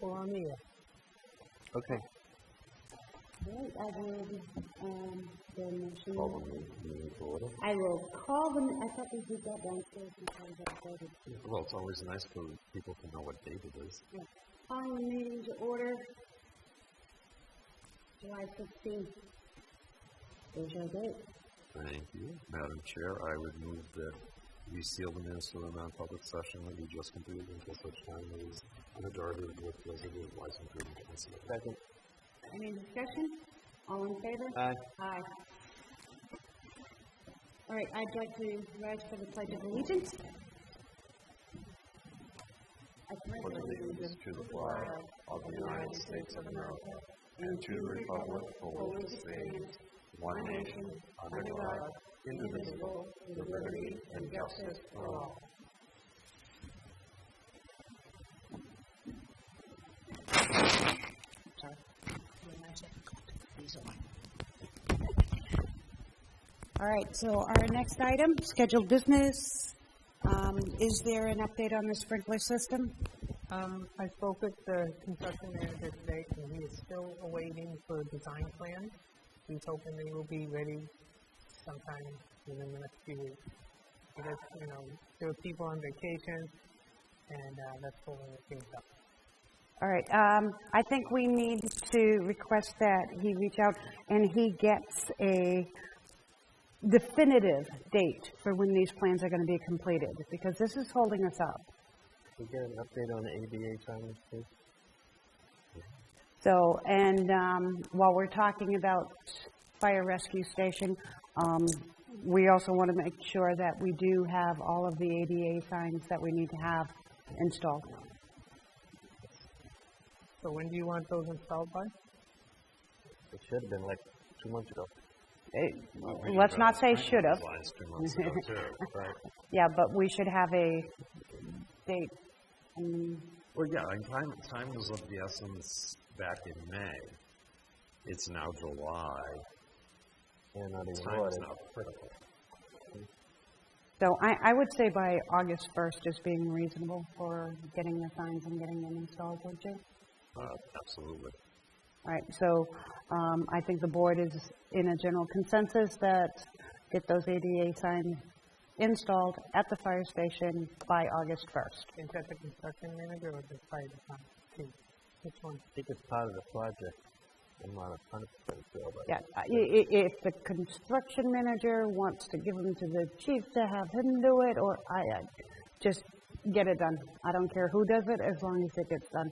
we're on the air. Okay. Right, I will, I will call them, I thought we did that downstairs before we got started. Well, it's always nice for people to know what date it is. Yeah. Calling the meeting to order, July 16th. There's your date. Thank you. Madam Chair, I would move that we seal the minutes for the non-public session that we just completed until such time as a majority of the resident license agreement can see. Second. Any discussion? All in favor? Aye. Aye. All right, I'd like to rise for the Pledge of Allegiance. I pledge allegiance to the flag of the United States of America and to the republic for which it stands, one nation, under God, indivisible, with liberty and justice for all. All right, so our next item, scheduled business. Is there an update on the sprinkler system? I spoke with the construction manager today, and he is still awaiting for a design plan. He's hoping they will be ready sometime within the next few weeks. Because, there were people on vacation, and that's holding things up. All right, I think we need to request that he reach out and he gets a definitive date for when these plans are going to be completed, because this is holding us up. Can we get an update on the ADA timing, please? So, and while we're talking about fire rescue station, we also want to make sure that we do have all of the ADA signs that we need to have installed. So when do you want those installed by? It should have been like 2 months ago. Let's not say should have. Right. Yeah, but we should have a date. Well, yeah, and time was of the essence back in May. It's now July. And not even time is now critical. So I would say by August 1st is being reasonable for getting the signs and getting them installed, would you? Absolutely. All right, so I think the board is in a general consensus that get those ADA signs installed at the fire station by August 1st. Is that the construction manager or the fire department? Which one? I think it's part of the project. I'm not 100% sure. But Yeah, if the construction manager wants to give them to the chief to have him do it, or I just get it done. I don't care who does it as long as it gets done.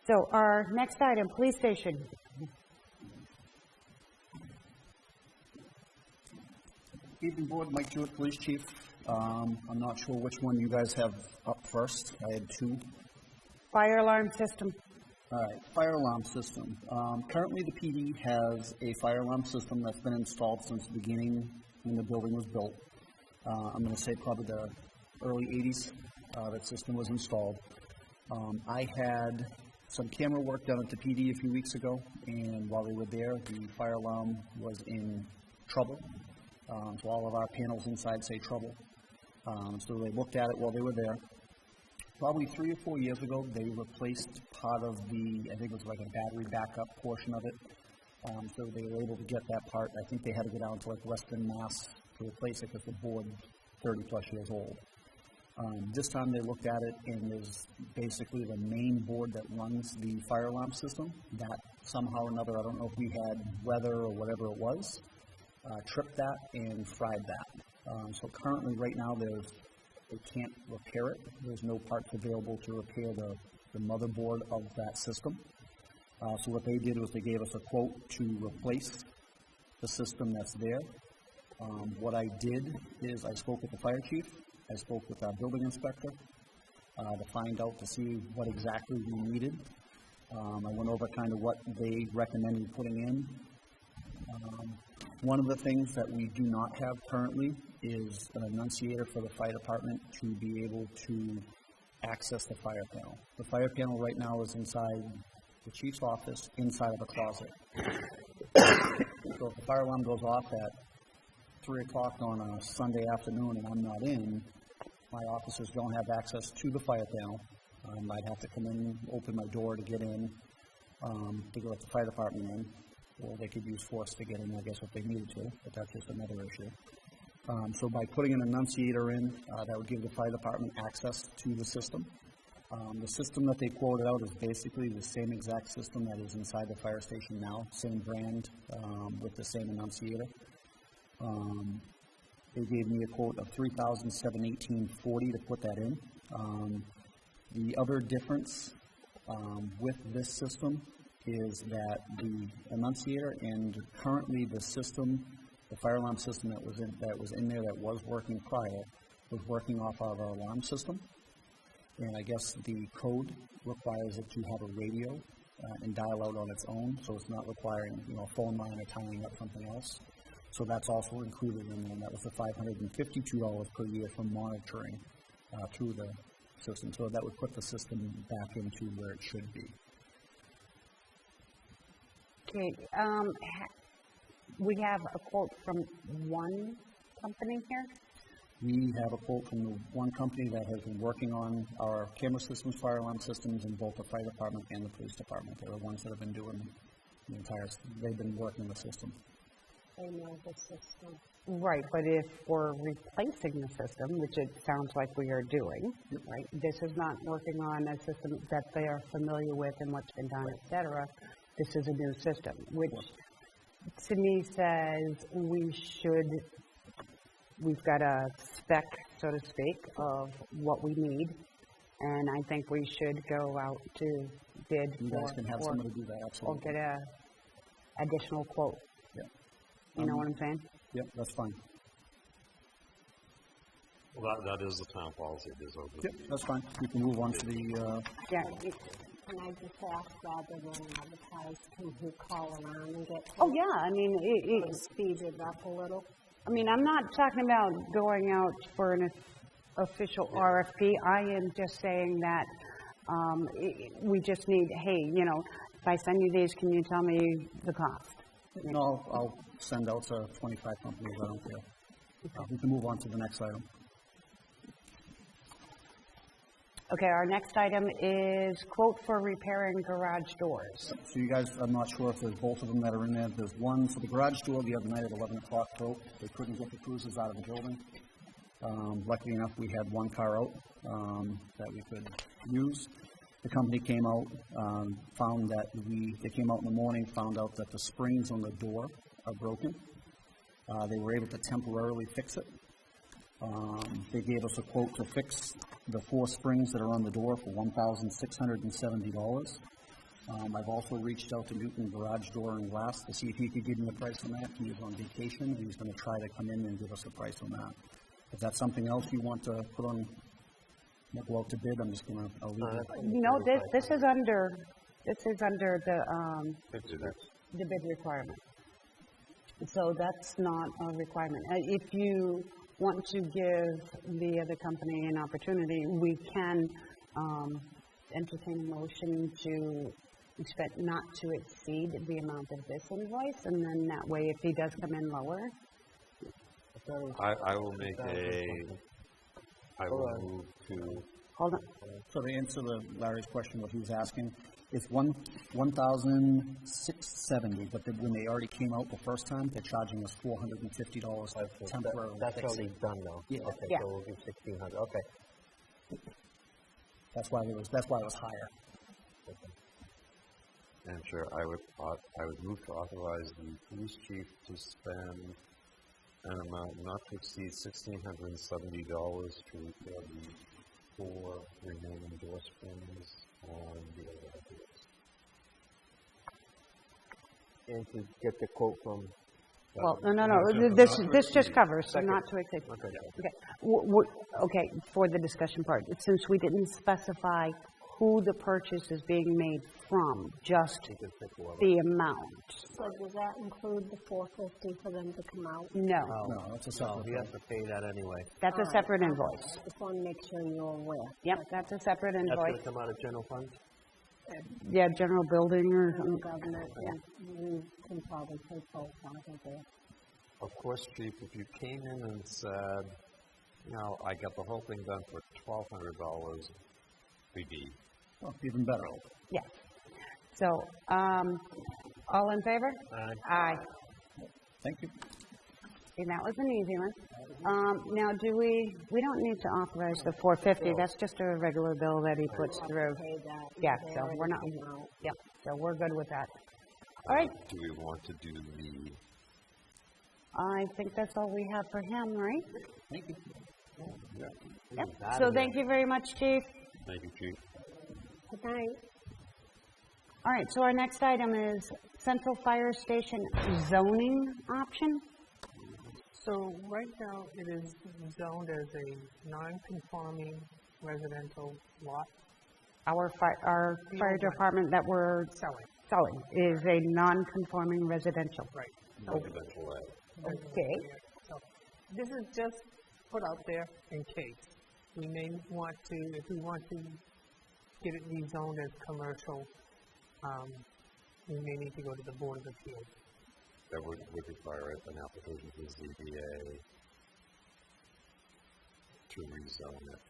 So our next item, police station. Evening board, Mike Jewett, police chief. I'm not sure which one you guys have up first. I had two. Fire alarm system. All right, fire alarm system. Currently the PD has a fire alarm system that's been installed since the beginning when the building was built. I'm going to say probably the early 80s that system was installed. I had some camera work done at the PD a few weeks ago, and while they were there, the fire alarm was in trouble. So all of our panels inside say trouble. So they looked at it while they were there. Probably 3 or 4 years ago, they replaced part of the, I think it was like a battery backup portion of it. So they were able to get that part. I think they had to go down to like Western Mass to replace it because the board's 30 plus years old. This time they looked at it, and there's basically the main board that runs the fire alarm system that somehow or another, I don't know if we had weather or whatever it was, tripped that and fried that. So currently right now they can't repair it. There's no parts available to repair the motherboard of that system. So what they did was they gave us a quote to replace the system that's there. What I did is I spoke with the fire chief. I spoke with our building inspector to find out to see what exactly we needed. I went over kind of what they recommended putting in. One of the things that we do not have currently is an annunciator for the fire department to be able to access the fire panel. The fire panel right now is inside the chief's office, inside of a closet. So if the fire alarm goes off at 3 o'clock on a Sunday afternoon and I'm not in, my officers don't have access to the fire panel. I'd have to come in, open my door to get in, to go let the fire department in, or they could use force to get in, I guess, if they needed to, but that's just another issue. So by putting an annunciator in, that would give the fire department access to the system. The system that they quoted out is basically the same exact system that is inside the fire station now, same brand, with the same annunciator. They gave me a quote of $3,718.40 to put that in. The other difference with this system is that the annunciator and currently the system, the fire alarm system that was in there that was working prior, was working off of our alarm system. And I guess the code requires it to have a radio and dial out on its own, so it's not requiring, a phone line or tying up something else. So that's also included in there, and that was the $552 per year for monitoring through the system. So that would put the system back into where it should be. Okay, we have a quote from one company here. We have a quote from the one company that has been working on our camera systems, fire alarm systems in both the fire department and the police department. They're the ones that have been doing they've been working the system. They know the system. Right, but if we're replacing the system, which it sounds like we are doing, right? This is not working on a system that they are familiar with and what's been done, et cetera. This is a new system, which to me says we've got a spec, so to speak, of what we need, and I think we should go out to bid You guys can have somebody do that, or absolutely. get a additional quote. Yeah. You know what I'm saying? Yep, that's fine. Well, that is the town policy. It is over. Yep, that's fine. We can move on to the, Yeah. Can I just ask, rather than advertise, can he call around and get Oh yeah, I mean, speed it up a little? I'm not talking about going out for an official RFP. I am just saying that we just need, hey, if I send you these, can you tell me the cost? no, I'll send out to 25 companies, I don't care. We can move on to the next item. Okay, our next item is quote for repairing garage doors. So you guys, I'm not sure if there's both of them that are in there. There's one for the garage door the other night at 11 o'clock broke. They couldn't get the cruisers out of the building. Luckily enough, we had one car out that we could use. The company came out, found that they came out in the morning, found out that the springs on the door are broken. They were able to temporarily fix it. They gave us a quote to fix the 4 springs that are on the door for $1,670. I've also reached out to Newton Garage Door and Glass to see if he could give me a price on that. He was on vacation. He was going to try to come in and give us a price on that. If that's something else you want to put on, go out to bid, I'm just going to leave it. No, this is under the bid requirement. So that's not a requirement. If you want to give the other company an opportunity, we can entertain a motion to expect not to exceed the amount of this invoice, and then that way, if he does come in lower. I will make I will move to. Hold on. So to answer Larry's question, what he was asking, it's $1,670, but when they already came out the first time, they're charging us $450 temporarily. That's already done though. Yeah. Okay, Yeah. so we'll do 1,600. Okay. That's why it was higher. And sure, I would move to authorize the police chief to spend an amount not to exceed $1,670 to repair the 4 remaining door springs on the overhead doors. And to get the quote from. Well, no. This just covers, so not to exceed. Okay. Okay, for the discussion part, since we didn't specify who the purchase is being made from, just the amount. So does that include the $450 for them to come out? No, No, that's a separate. We have to pay that anyway. that's a separate invoice. Just want to make sure you're aware. Yep, that's a separate That's invoice. going to come out of general fund? Yeah, general building or From the something. government, we can probably take both out of there. Of course, Chief, if you came in and said, now I got the whole thing done for $1,200 3D. Oh, even better. Yes. So, all in favor? Aye. Aye. Thank you. And that was an easy one. Now, we don't need to authorize the $450, that's just a regular bill that he puts through. Pay that. Yeah, They so already we're not, came out. yep, so we're good with that. All right, Do we want to do the, I think that's all we have for him, right? Thank you. Yep, so thank you very much, Chief. thank you, Chief. Good night. All right, so our next item is Central Fire Station zoning option. So right now, it is zoned as a non-conforming residential lot Our fire department that we're selling is a non-conforming residential. Right. Residential A. Okay. So this is just put out there in case. We may want to, if we want to get it rezoned as commercial, we may need to go to the Board of Appeals. That would require an application to ZBA to rezone it.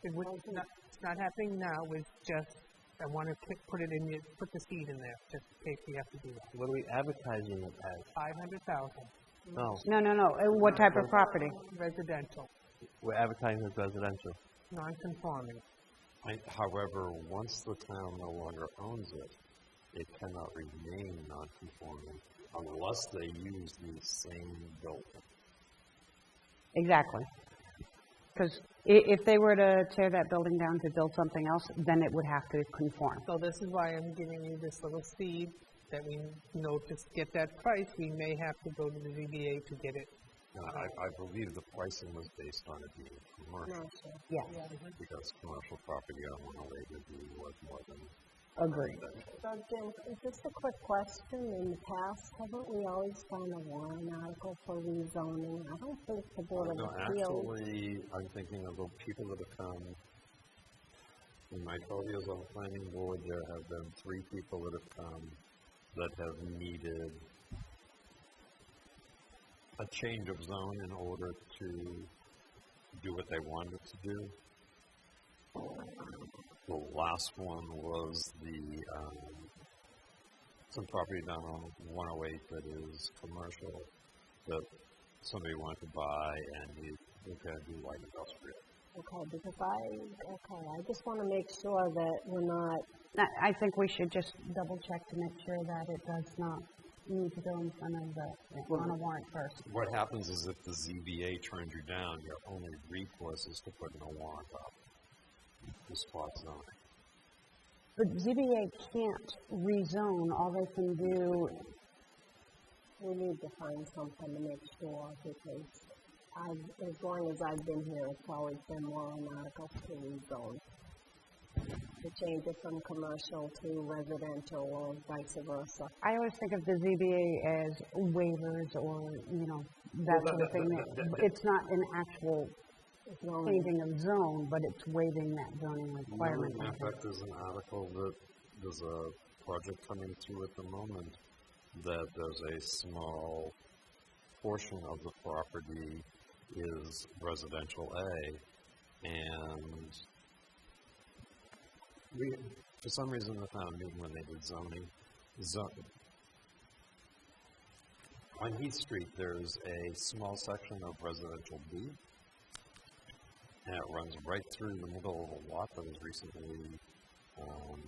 It's not happening now, it's just, I want to put it in, put the seed in there, just in case we have to do that. What are we advertising it as? 500,000 No, No. What type of property? residential, we're advertising it as residential. non-conforming. However, once the town no longer owns it, it cannot remain non-conforming unless they use the same building. Exactly. Because if they were to tear that building down to build something else, then it would have to conform. So this is why I'm giving you this little seed, that we, to get that price, we may have to go to the ZBA to get it. I believe the pricing was based on it being commercial, Yes, because commercial property on 108 would be worth more than agreed. So, Jim, just a quick question. In the past, haven't we always done a warrant article for rezoning? I don't think the Board of No, Appeals. actually, I'm thinking of the people that have come. In my 12 years on the planning board, there have been 3 people that have come that have needed a change of zone in order to do what they wanted to do. The last one was some property down on 108 that is commercial that somebody wanted to buy, and we're going to do light industrial. Okay, because I just want to make sure that we're not. I think we should just double check to make sure that it does not need to go in front of on a warrant first. What happens is if the ZBA turns you down, your only recourse is to put in a warrant up. The spot zoning. But ZBA can't rezone, all they can do. We need to find something to make sure, because as long as I've been here, it's always been warrant articles to rezone. To change it from commercial to residential or vice versa. I always think of the ZBA as waivers or, that sort of thing. It's not an actual changing of zone, but it's waiving that zoning requirement. In fact, there's an article that there's a project coming through at the moment that there's a small portion of the property is residential A, and for some reason the town knew when they did zoning. On Heath Street, there's a small section of residential B, and it runs right through the middle of a lot that was recently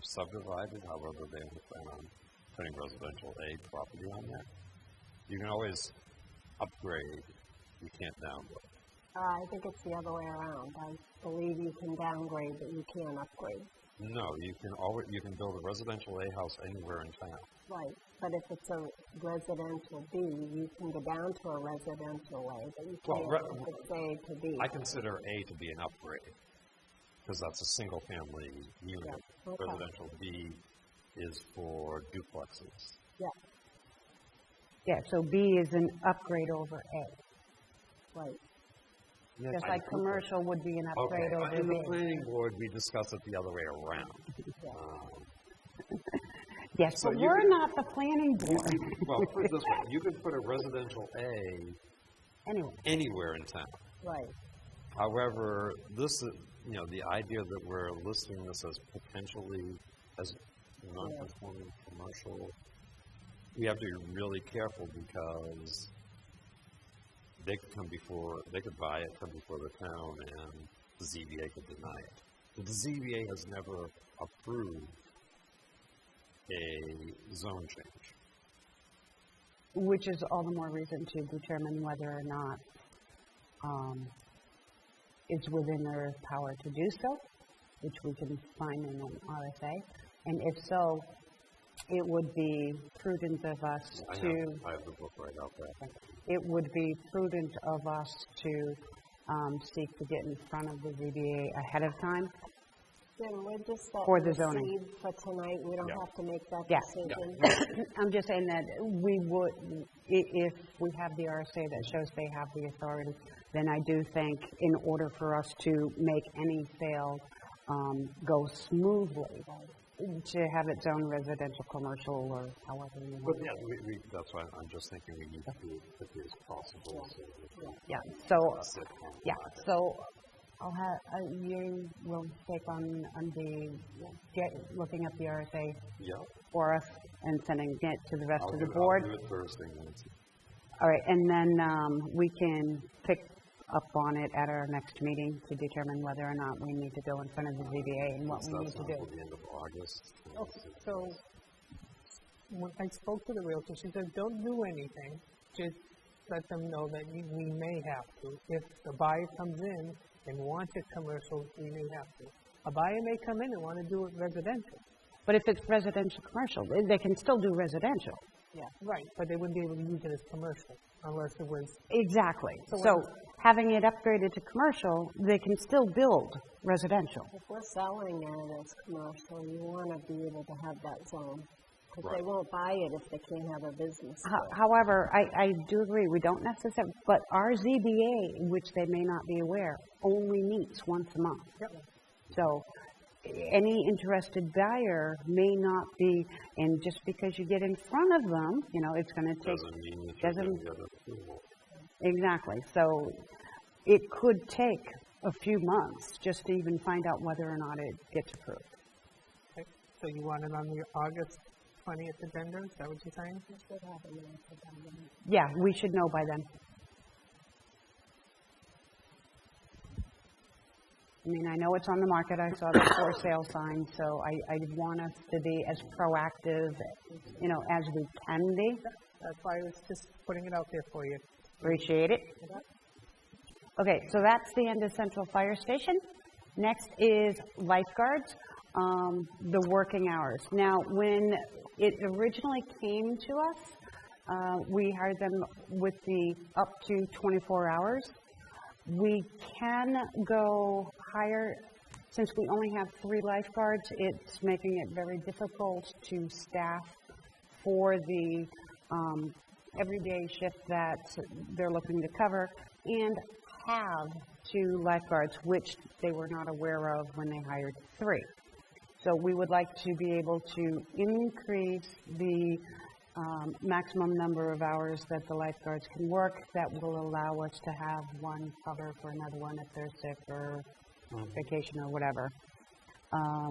subdivided. However, they only plan on putting residential A property on there. You can always upgrade, you can't downgrade. I think it's the other way around. I believe you can downgrade, but you can't upgrade. No, you can build a residential A house anywhere in town. Right, but if it's a residential B, you can go down to a residential A, but you can't if it's A to B. I consider A to be an upgrade, because that's a single family unit. Yeah. Okay. Residential B is for duplexes. Yeah, Yeah, so B is an upgrade over A. right. Just like commercial would be an upgrade over in the B. planning board, we discuss it the other way around. Yes, So but you we're could- not the planning board. Well, put it this way, you could put a residential A Anyway, anywhere in town. Right. However, this is, the idea that we're listing this as potentially as non-conforming commercial, we have to be really careful because they could buy it, come before the town, and the ZBA could deny it. But the ZBA has never approved a zone change. Which is all the more reason to determine whether or not it's within their power to do so, which we can find in an RSA. And if so, it would be prudent of us I have the book right out there. It would be prudent of us to seek to get in front of the ZBA ahead of time. Then we're just For the zoning. seed for tonight. We don't have to make that Yeah. decision. I'm just saying that we would, if we have the RSA that shows they have the authority, then I do think in order for us to make any sale go smoothly, to have its own residential, commercial, or however you want. But yeah, that's why I'm just thinking we need to do it as quickly as possible. So I'll have, you will take on looking up the RSA for us and sending it to the rest of the board. I'll do it Thursday, Nancy. All right, and then we can pick up on it at our next meeting to determine whether or not we need to go in front of the ZBA and what we need to do. Until the end of August. Okay, so when I spoke to the realtor, she said, don't do anything. Just let them know that we may have to. If the buyer comes in and wants it commercial, we may have to. A buyer may come in and want to do it residential. But if it's residential commercial, they can still do residential. Yeah, right, but they wouldn't be able to use it as commercial unless it was... Exactly. So having it upgraded to commercial, they can still build residential. If we're selling it as commercial, you want to be able to have that zone. Because they won't buy it if they can't have a business. However, I do agree, we don't necessarily, but our ZBA, which they may not be aware, only meets once a month. Yep. So any interested buyer may not be, and just because you get in front of them, it's going to take... Doesn't mean that you're going to get approval. Exactly. So it could take a few months just to even find out whether or not it gets approved. Okay. So you want it on the August 20th agenda? Is that what you're saying? Yeah, we should know by then. I mean, I know it's on the market. I saw the for sale sign, so I want us to be as proactive, as we can be. That's why I was just putting it out there for you. Appreciate it. Okay, so that's the end of Central Fire Station. Next is lifeguards, the working hours. Now, when it originally came to us, we hired them with the up to 24 hours. We can go higher. Since we only have 3 lifeguards, it's making it very difficult to staff for the everyday shift that they're looking to cover and have 2 lifeguards, which they were not aware of when they hired 3. So we would like to be able to increase the maximum number of hours that the lifeguards can work. That will allow us to have one cover for another one if they're sick or vacation or whatever. I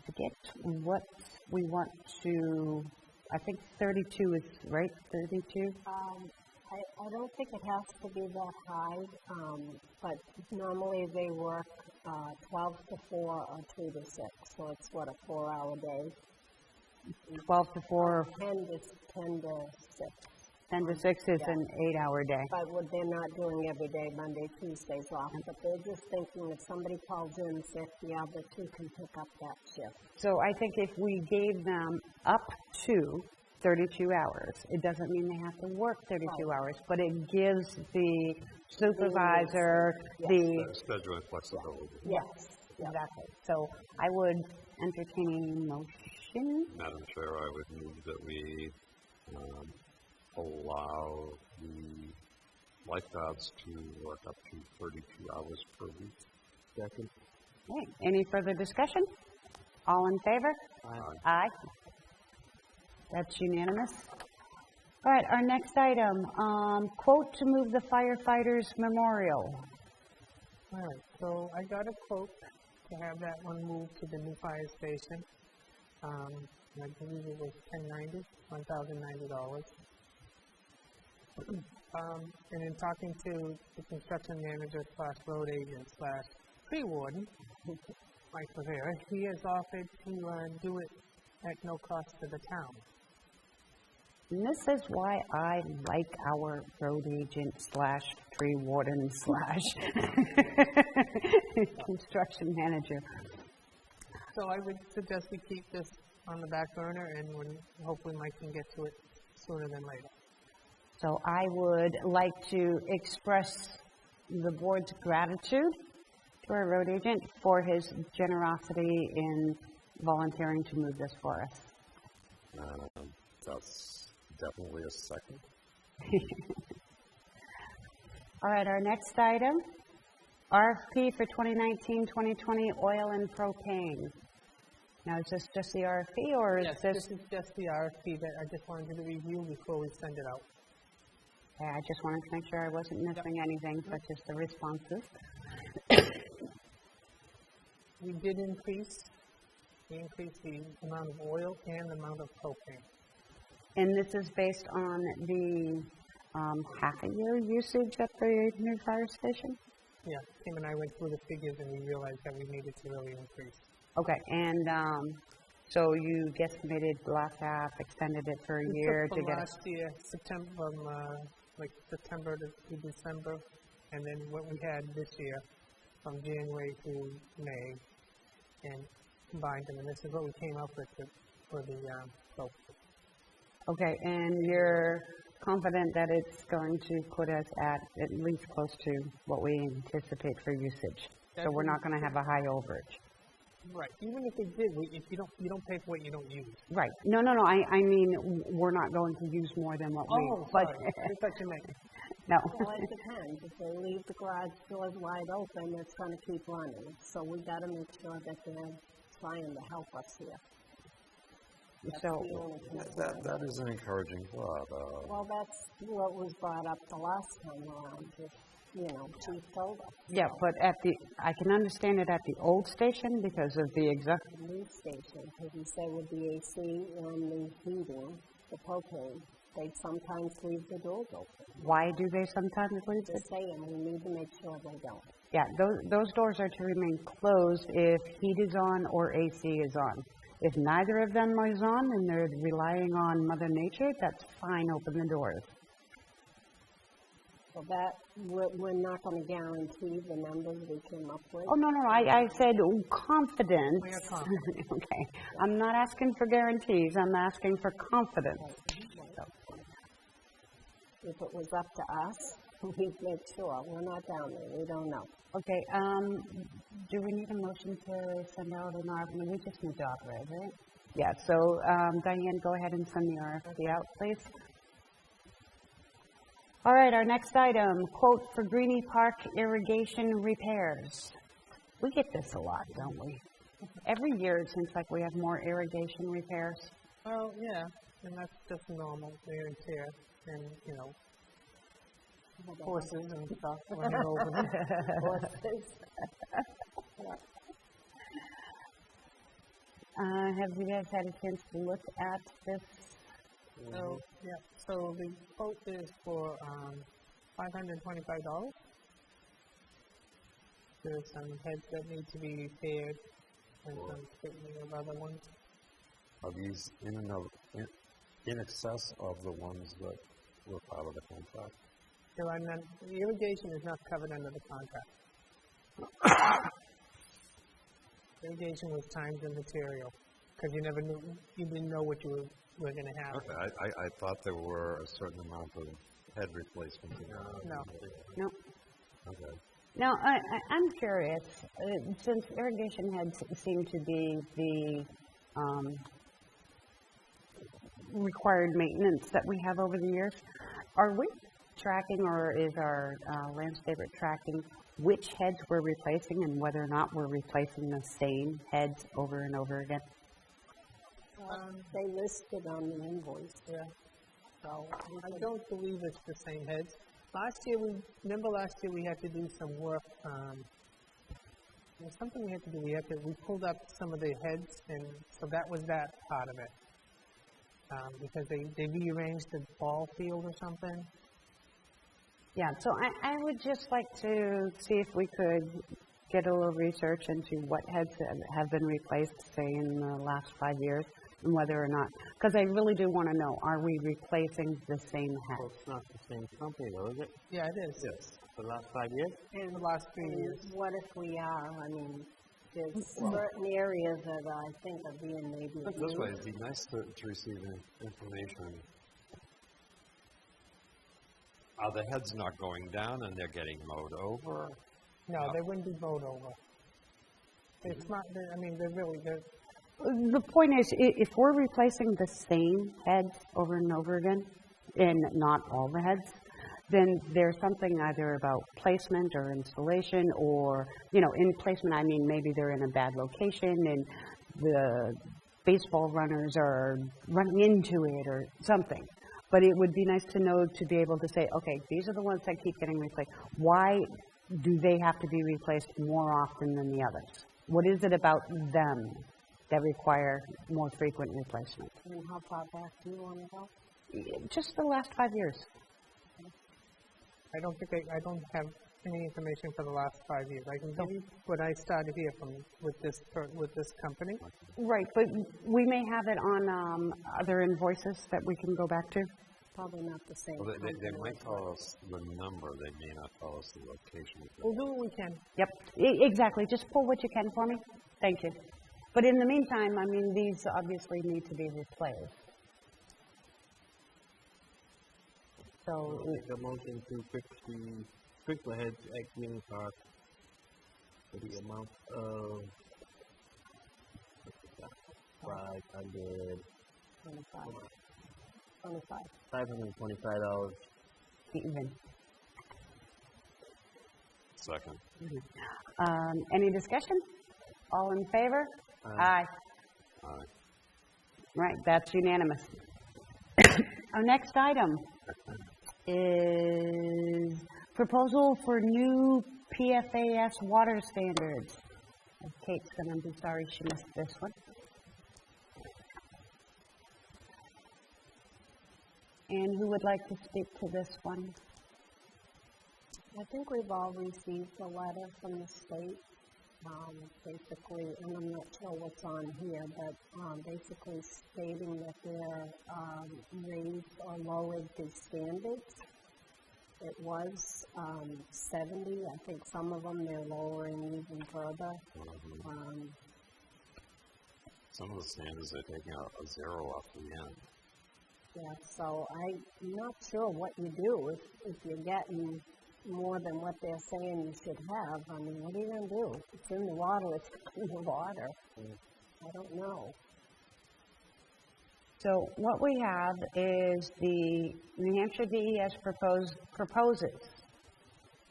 forget what we want to, I think 32 is right, 32? I don't think it has to be that high, but normally they work 12 to 4 or 2 to 6, so it's what, a 4-hour day? 12 to 4? 10 to 6. 10 to 6 is an 8-hour day. But what they're not doing every day, Monday, Tuesdays off, but they're just thinking if somebody calls in sick, the other 2 can pick up that shift. So I think if we gave them up to 32 hours, it doesn't mean they have to work 32 hours, but it gives the supervisor the... Scheduling flexibility. Yes, exactly. So I would entertain a motion. Madam Chair, I would move that we allow the lifeguards to work up to 32 hours per week. Second. Okay. Any further discussion? All in favor? Aye. Aye. That's unanimous. All right, our next item, quote to move the firefighters memorial. All right, so I got a quote to have that one moved to the new fire station. I believe it was $1,090. And in talking to the construction manager / road agent / tree warden, Mike Rivera, he has offered to do it at no cost to the town. And this is why I like our road agent / tree warden / construction manager. So I would suggest we keep this on the back burner, and hopefully Mike can get to it sooner than later. So I would like to express the board's gratitude to our road agent for his generosity in volunteering to move this for us. That's definitely a second. All right, our next item, RFP for 2019-2020 oil and propane. Now, is this just the RFP, or is Yes, this? this is just the RFP that I just wanted to review before we send it out. Yeah, I just wanted to make sure I wasn't missing anything, such as the responses. We did increase the amount of oil and the amount of propane. And this is based on the half-a-year usage at the new fire station? Yeah, Tim and I went through the figures and we realized that we needed to really increase. Okay, and so you guesstimated the last half, extended it for a year to get last year, September to December, and then what we had this year from January to May, and combined them, and this is what we came up with for the soap. Okay, and you're confident that it's going to put us at least close to what we anticipate for usage. So we're not going to have a high overage. Right. Even if it did, if you don't pay for what you don't use. Right. No. I mean, we're not going to use more than what we. Sorry. I thought you meant. No. Well, it depends. If they leave the garage doors wide open, it's going to keep running. So we got to make sure that they're trying to help us here. That's So the only concern. That is an encouraging thought. Well, that's what was brought up the last time around. Chief told us. yeah, but I can understand it at the old station because of the exact. The new station, because he said with the AC and the heating, the propane, they sometimes leave the doors open. Why do they sometimes leave it? Just saying, we need to make sure they don't. Yeah, those doors are to remain closed if heat is on or AC is on. If neither of them is on and they're relying on Mother Nature, that's fine, open the doors. So that, we're not going to guarantee the numbers we came up with. Oh, no, I said confidence. We are confident. Okay, I'm not asking for guarantees, I'm asking for confidence. If it was up to us, we'd make sure. We're not down there. We don't know. Okay, do we need a motion to send out an RFP? We just need to authorize, right? Yeah, so Diane, go ahead and send the RFP out, please. All right, our next item, quote for Greenie Park irrigation repairs. We get this a lot, don't we? Every year it seems like we have more irrigation repairs. Well, yeah, and that's just normal wear and tear, and horses and stuff running over them. Have you guys had a chance to look at this? So, yeah, so the quote is for $525. There's some heads that need to be repaired and some fitting of other ones. Are these in excess of the ones that were part of the contract? So the irrigation is not covered under the contract. Irrigation was times and material, because you didn't know what you were going to have. Okay, I thought there were a certain amount of head replacements. No. No. Okay. Now, I'm curious, since irrigation heads seem to be the required maintenance that we have over the years, are we tracking, or is our landscaper tracking which heads we're replacing and whether or not we're replacing the same heads over and over again? They listed on the invoice. Yeah. So I don't believe it's the same heads. Last year we had to do some work, there's something we had to do. We pulled up some of the heads, and so that was that part of it. Because they rearranged the ball field or something. Yeah, so I would just like to see if we could get a little research into what heads have been replaced, say, in the last 5 years, and whether or not, because I really do want to know, are we replacing the same head? Well, it's not the same company, though, is it? Yeah, it is. Yes. For the last 5 years? In the last 3 years. What if we are? I mean, there's certain areas that I think are being maybe But this way, it'd be nice to receive information. Are the heads not going down and they're getting mowed over? No, they wouldn't be mowed over. It's not, they're The point is, if we're replacing the same heads over and over again, and not all the heads, then there's something either about placement or installation, or, in placement I mean maybe they're in a bad location and the baseball runners are running into it or something. But it would be nice to know, to be able to say, okay, these are the ones that keep getting replaced. Why do they have to be replaced more often than the others? What is it about them that require more frequent replacement? And how far back do you want to go? Just the last 5 years. I don't have any information for the last 5 years. I can give you what I started here with this company. Right, but we may have it on other invoices that we can go back to. Probably not the same. Well, they might tell us the number, they may not tell us the location. We'll do what we can. Yep, exactly. Just pull what you can for me. Thank you. But in the meantime, these obviously need to be replaced. So, Make a motion to fix the sprinkler heads at Green Park for the amount of $525. even. Second. Any discussion? All in favor? Aye. Aye. Right, that's unanimous. Our next item is proposal for new PFAS water standards. Kate's going to be sorry she missed this one. And who would like to speak to this one? I think we've all received a letter from the state, basically, and I'm not sure what's on here, but basically stating that they're raised or lowered the standards. It was 70. I think some of them they're lowering even further. Some of the standards are taking a zero off the end. Yeah, so I'm not sure what you do if you're getting more than what they're saying you should have. I mean, what are you going to do? It's in the water, it's in the water. I don't know. So what we have is the New Hampshire DES proposes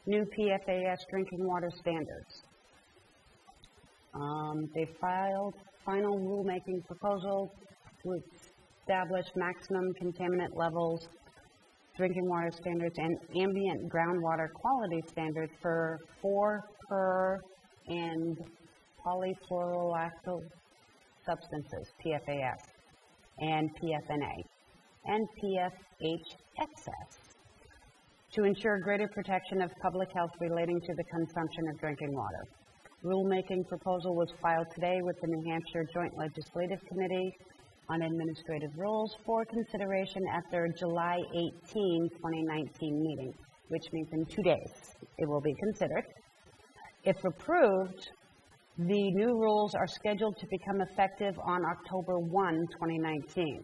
new PFAS drinking water standards. They filed final rulemaking proposal to establish maximum contaminant levels, drinking water standards, and ambient groundwater quality standards for 4-per and polyfluoroalkyl substances, PFAS, and PFNA, and PFHXS, to ensure greater protection of public health relating to the consumption of drinking water. Rulemaking proposal was filed today with the New Hampshire Joint Legislative Committee on Administrative Rules for consideration at their July 18, 2019 meeting, which means in 2 days it will be considered. If approved, the new rules are scheduled to become effective on October 1, 2019.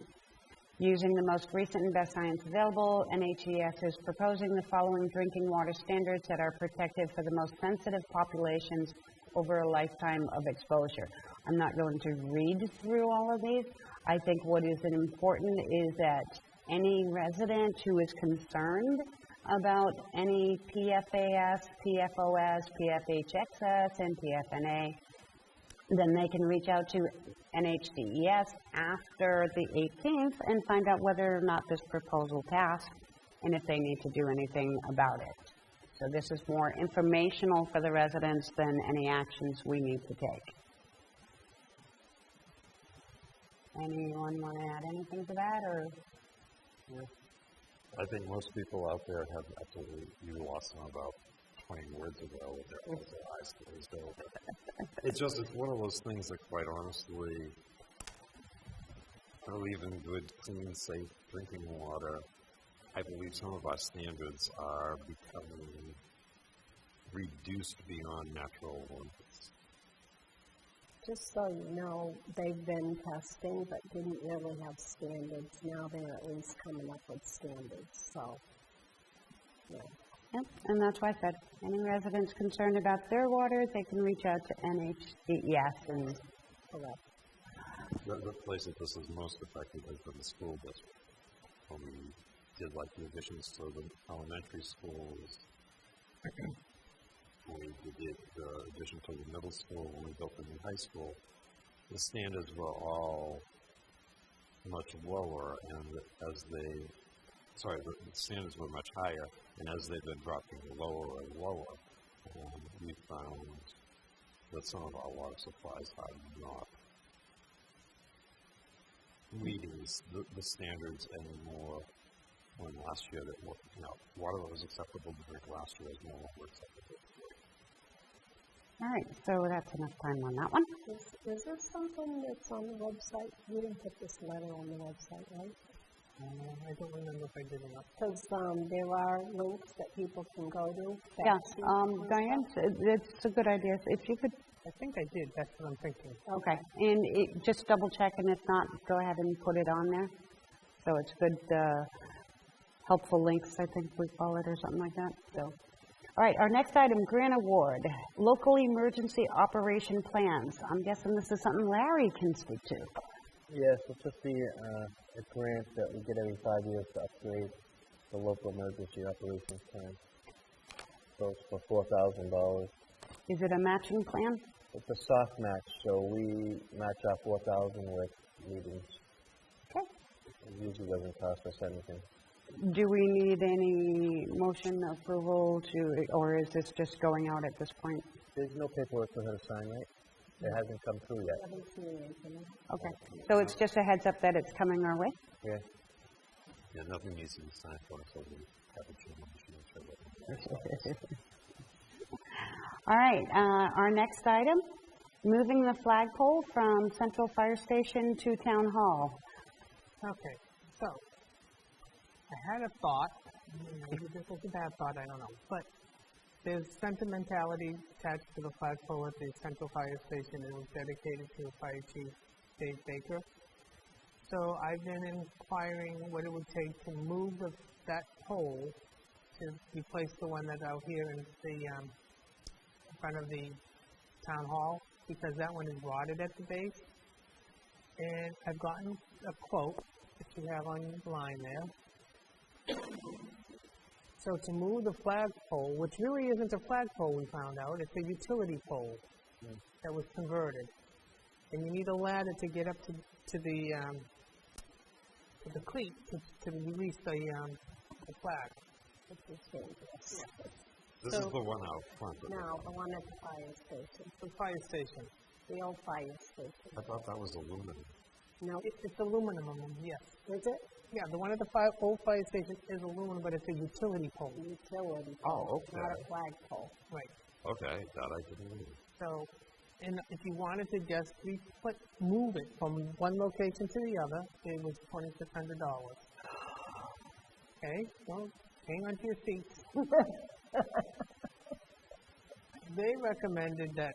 Using the most recent and best science available, NHES is proposing the following drinking water standards that are protective for the most sensitive populations over a lifetime of exposure. I'm not going to read through all of these. I think what is important is that any resident who is concerned about any PFAS, PFOS, PFHXS, and PFNA then they can reach out to NHDES after the 18th and find out whether or not this proposal passed and if they need to do anything about it. So this is more informational for the residents than any actions we need to take. Anyone want to add anything to that, or? I think most people out there have absolutely, you lost them about 20 words ago with their eyes closed over. It's one of those things that, quite honestly, I believe in good, clean, safe drinking water. I believe some of our standards are becoming reduced beyond natural limits. Just so you know, they've been testing, but didn't really have standards. Now they're at least coming up with standards, so, yeah. Yep, and that's why I said, any residents concerned about their water, they can reach out to NHDES and Correct. The place that this is most effective has been the school district. When we did like the additions to the elementary schools, when we did the addition to the middle school, when we built the new high school, the standards were all much lower, and the standards were much higher, and as they've been dropping lower and lower, we found that some of our water supplies are not meeting the standards anymore. When last year, water that was acceptable to drink last year is no longer acceptable. all right, so that's enough time on that one. Is there something that's on the website? You didn't put this letter on the website, right? I don't remember if I did or not. Because there are links that people can go to. Yeah, Diane, it's a good idea. If you could, I think I did, that's what I'm thinking. okay, and just double check, and if not, go ahead and put it on there. So it's good, helpful links, I think we call it, or something like that. So, all right, our next item, grant award, local emergency operation plans. I'm guessing this is something Larry can speak to. Yes, it's just a grant that we get every 5 years to upgrade the local emergency operations plan. So it's for $4,000. Is it a matching plan? It's a soft match, so we match our $4,000 with meetings. Okay. It usually doesn't cost us anything. Do we need any motion approval or is this just going out at this point? There's no paperwork for her to sign, right? It hasn't come through yet. Okay, so it's just a heads up that it's coming our way? Yeah. Yeah, nothing needs to be signed for until we have a chairman. All right, our next item, moving the flagpole from Central Fire Station to Town Hall. Okay, so, I had a thought, maybe this was a bad thought, I don't know, but there's sentimentality attached to the flagpole at the Central Fire Station. It was dedicated to Fire Chief Dave Baker. So I've been inquiring what it would take to move that pole to replace the one that's out here in the front of the town hall, because that one is rotted at the base. And I've gotten a quote that you have on the line there. So to move the flagpole, which really isn't a flagpole, we found out, it's a utility pole that was converted. And you need a ladder to get up to the cleat to release the flag. This is the one out front. No, the one at the fire station. The fire station. The old fire station. I thought that was aluminum. No. It's aluminum, yes. Is it? Yeah, the one at the old fire station is aluminum, but it's a utility pole. Utility Oh, pole. okay. Not a flagpole. Right. Okay, that I didn't know. So, and if you wanted to just move it from one location to the other, it was $2,600. Okay, well, hang on to your seats. They recommended that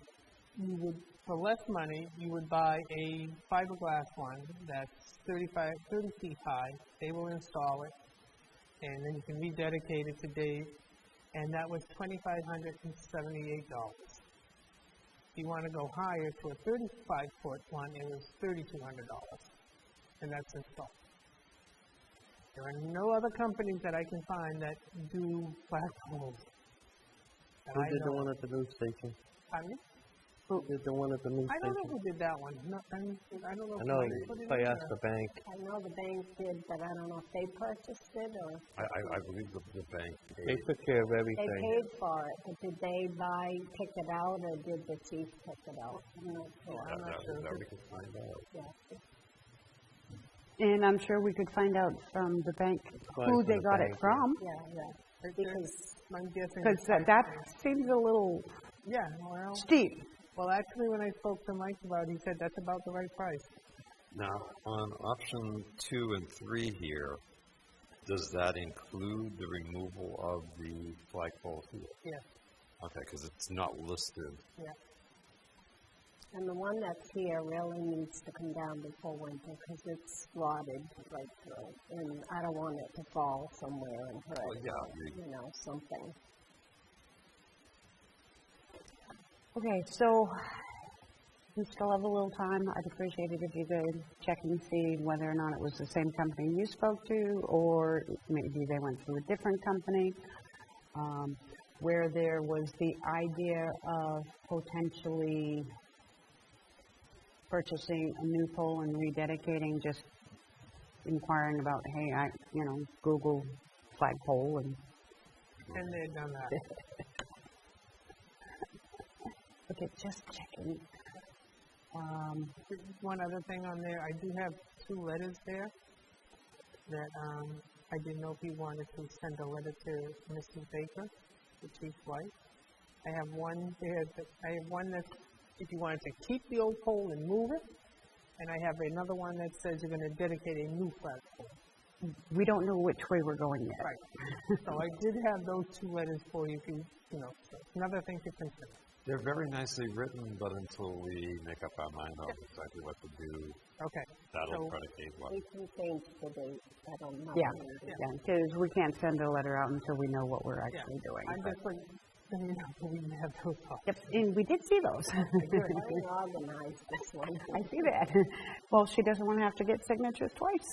you would, for less money, you would buy a fiberglass one that's 30 feet high. They will install it, and then you can rededicate it to Dave, and that was $2,578. If you want to go higher to a 35-foot one, it was $3,200, and that's installed. There are no other companies that I can find that do flagpoles. Who did the one at the news station? Pardon me? Did the one at the new I don't know station? who did that one. No, I don't know I if know, Mike put it if I in asked or- the bank, I know the bank did, but I don't know if they purchased it or I believe the bank they paid. took care of they everything. paid for it, but did they pick it out or did the chief pick it out? I'm not sure. That we can find out. Yeah. And I'm sure we could find out from the bank Find who from they the got it bank, from, Yeah. Because I'm guessing. because that seems a little Yeah, well, steep. well, actually, when I spoke to Mike about it, he said that's about the right price. Now, on option 2 and 3 here, does that include the removal of the flagpole here? Yeah, Okay, because it's not listed. yeah. And the one that's here really needs to come down before winter because it's rotted right through. And I don't want it to fall somewhere and hurt, Well, yeah, you know, something. Okay, so we still have a little time. I'd appreciate it if you could check and see whether or not it was the same company you spoke to, or maybe they went through a different company, where there was the idea of potentially purchasing a new pole and rededicating, just inquiring about, hey, Google flagpole and And they've done that. okay, just checking. One other thing on there, I do have 2 letters there that I didn't know if you wanted to send a letter to Mrs. Baker, the chief's wife. I have one there. I have one that if you wanted to keep the old pole and move it, and I have another one that says you're going to dedicate a new flagpole. We don't know which way we're going yet. Right. So I did have those 2 letters for you. So another thing to consider. They're very nicely written, but until we make up our mind on exactly what to do, Okay. that'll So- predicate what. We can change the date. I don't know. Yeah, because we can't send a letter out until we know what we're actually doing. I'm just like, we have those thoughts. Yep, and we did see those. Very organized, this one. I see that. Well, she doesn't want to have to get signatures twice.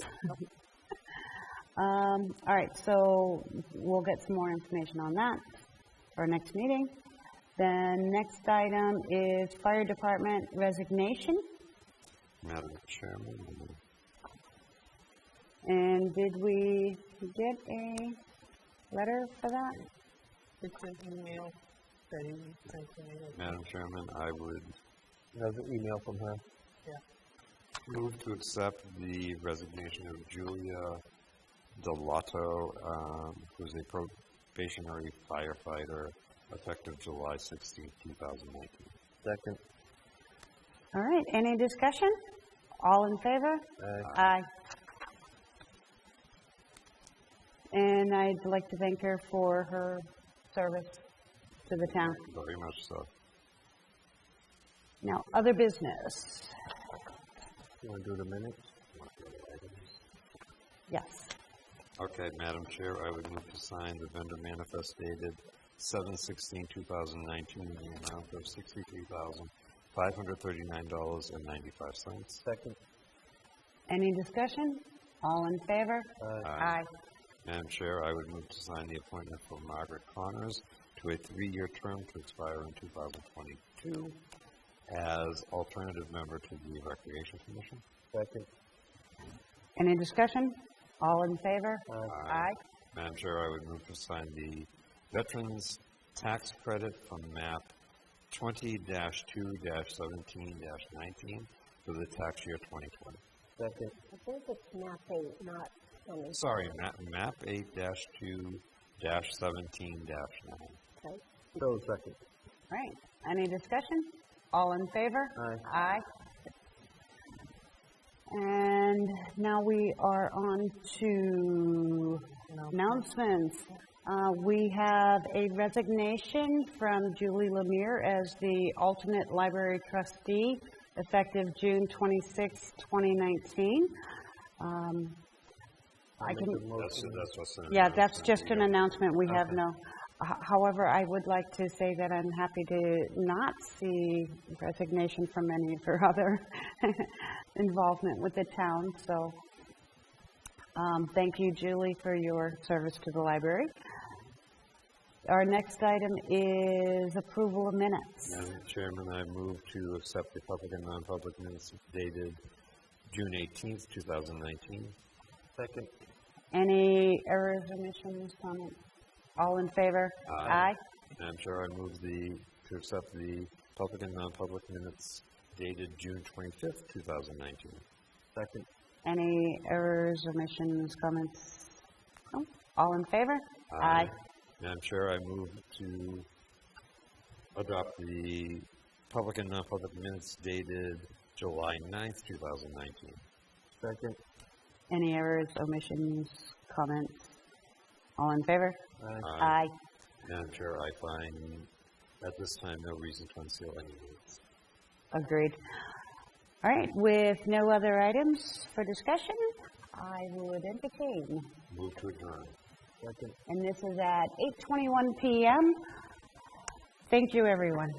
All right, so we'll get some more information on that for our next meeting. The next item is fire department resignation. Madam Chairman, And did we get a letter for that? It's an email that he sent to me. Madam Chairman, I would There's an email from her. move to accept the resignation of Julia Delato, who's a probationary firefighter, effective July 16, 2019. Second. All right, any discussion? All in favor? Aye. And I'd like to thank her for her service to the town. Very much so. Now, other business. You want to do the minutes? Yes. Okay, Madam Chair, I would move to sign the vendor manifest dated 7/16/2019 in the amount of $63,539.95. Second. Any discussion? All in favor? Aye. Madam Chair, I would move to sign the appointment for Margaret Connors to a 3-year term to expire in 2022 as alternative member to the Recreation Commission. Second. Any discussion? All in favor? Aye. Madam Chair, I would move to sign the Veterans Tax Credit from MAP 20-2-17-19 for the tax year 2020. Second. I think it's map 8, not 20. Sorry, MAP 8-2-17-9. Okay. So second. All right. Any discussion? All in favor? Aye. Aye. And now we are on to announcements. We have a resignation from Julie Lemire as the alternate library trustee effective June 26, 2019. I can, That's what's in yeah, that's just an announcement. We have no. However, I would like to say that I'm happy to not see resignation from any of her other involvement with the town. So thank you, Julie, for your service to the library. Our next item is approval of minutes. Madam Chairman, I move to accept the public and non-public minutes dated June 18th, 2019. Second. Any errors, omissions, comments? All in favor? Aye. Madam Chair, I move to accept the public and non-public minutes dated June 25th, 2019. Second. Any errors, omissions, comments? No? All in favor? Aye. Madam Chair, I move to adopt the public and non-public minutes dated July 9th, 2019. Second. Any errors, omissions, comments? All in favor? Aye. Aye. Madam Chair, I find at this time no reason to unseal any minutes. Agreed. All right, with no other items for discussion, I would entertain. Move to adjourn. Second. And this is at 8:21 p.m. Thank you, everyone.